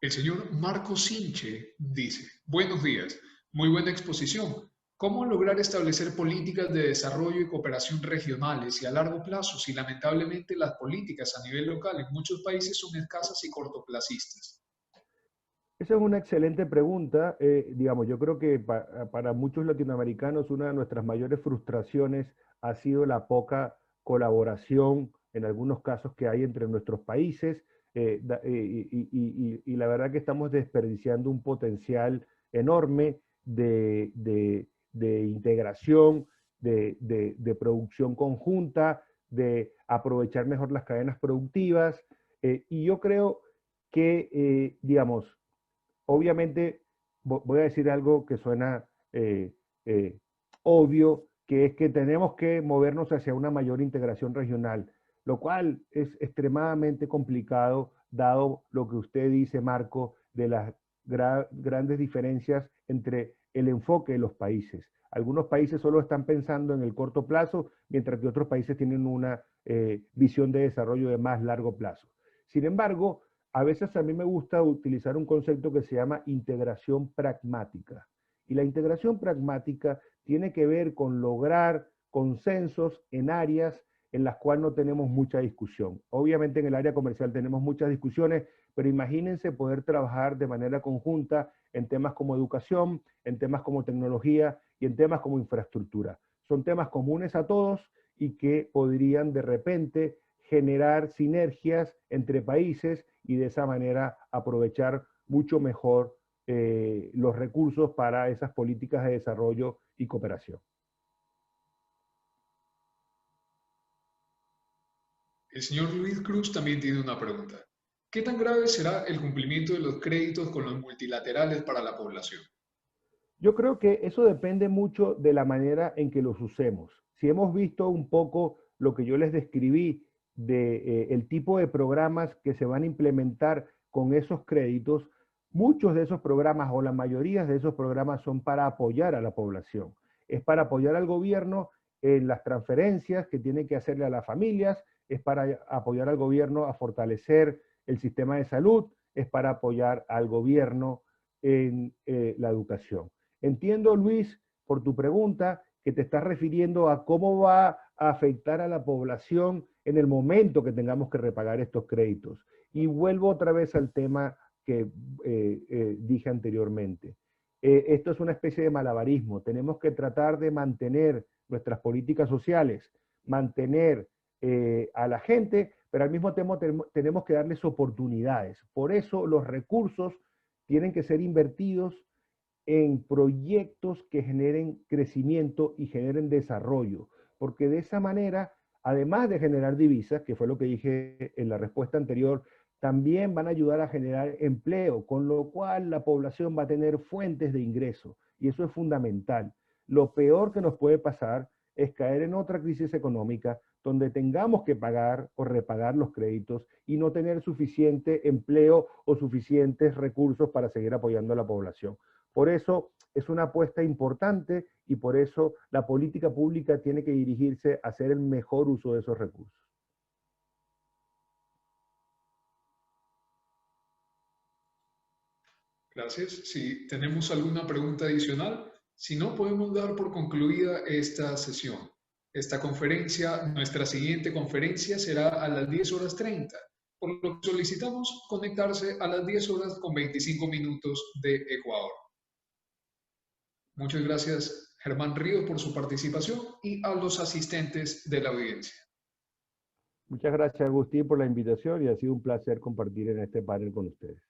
El señor Marco Sinche dice, buenos días, muy buena exposición. ¿Cómo lograr establecer políticas de desarrollo y cooperación regionales y a largo plazo si lamentablemente las políticas a nivel local en muchos países son escasas y cortoplacistas? Esa es una excelente pregunta. Digamos, yo creo que para muchos latinoamericanos una de nuestras mayores frustraciones ha sido la poca colaboración en algunos casos que hay entre nuestros países, y la verdad que estamos desperdiciando un potencial enorme de integración, de producción conjunta, de aprovechar mejor las cadenas productivas. Y yo creo que, digamos, obviamente voy a decir algo que suena eh, obvio, que es que tenemos que movernos hacia una mayor integración regional, lo cual es extremadamente complicado, dado lo que usted dice, Marco, de las grandes diferencias entre el enfoque de los países. Algunos países solo están pensando en el corto plazo, mientras que otros países tienen una visión de desarrollo de más largo plazo. Sin embargo, a veces a mí me gusta utilizar un concepto que se llama integración pragmática. Y la integración pragmática tiene que ver con lograr consensos en áreas en las cuales no tenemos mucha discusión. Obviamente en el área comercial tenemos muchas discusiones, pero imagínense poder trabajar de manera conjunta en temas como educación, en temas como tecnología y en temas como infraestructura. Son temas comunes a todos y que podrían de repente generar sinergias entre países y de esa manera aprovechar mucho mejor los recursos para esas políticas de desarrollo y cooperación. El señor Luis Cruz también tiene una pregunta. ¿Qué tan grave será el cumplimiento de los créditos con los multilaterales para la población? Yo creo que eso depende mucho de la manera en que los usemos. Si hemos visto un poco lo que yo les describí de el tipo de programas que se van a implementar con esos créditos, muchos de esos programas o la mayoría de esos programas son para apoyar a la población. Es para apoyar al gobierno en las transferencias que tienen que hacerle a las familias, es para apoyar al gobierno a fortalecer el sistema de salud, es para apoyar al gobierno en la educación. Entiendo, Luis, por tu pregunta, que te estás refiriendo a cómo va a afectar a la población en el momento que tengamos que repagar estos créditos. Y vuelvo otra vez al tema que dije anteriormente. Esto es una especie de malabarismo. Tenemos que tratar de mantener nuestras políticas sociales, mantener a la gente, pero al mismo tiempo tenemos que darles oportunidades. Por eso los recursos tienen que ser invertidos en proyectos que generen crecimiento y generen desarrollo, porque de esa manera, además de generar divisas, que fue lo que dije en la respuesta anterior, también van a ayudar a generar empleo, con lo cual la población va a tener fuentes de ingreso, y eso es fundamental. Lo peor que nos puede pasar es caer en otra crisis económica donde tengamos que pagar o repagar los créditos y no tener suficiente empleo o suficientes recursos para seguir apoyando a la población. Por eso es una apuesta importante y por eso la política pública tiene que dirigirse a hacer el mejor uso de esos recursos. Gracias. Si tenemos alguna pregunta adicional, si no, podemos dar por concluida esta sesión. Esta conferencia, nuestra siguiente conferencia será a las 10:30, por lo que solicitamos conectarse a las 10:25 de Ecuador. Muchas gracias, Germán Ríos, por su participación y a los asistentes de la audiencia. Muchas gracias, Agustín, por la invitación y ha sido un placer compartir en este panel con ustedes.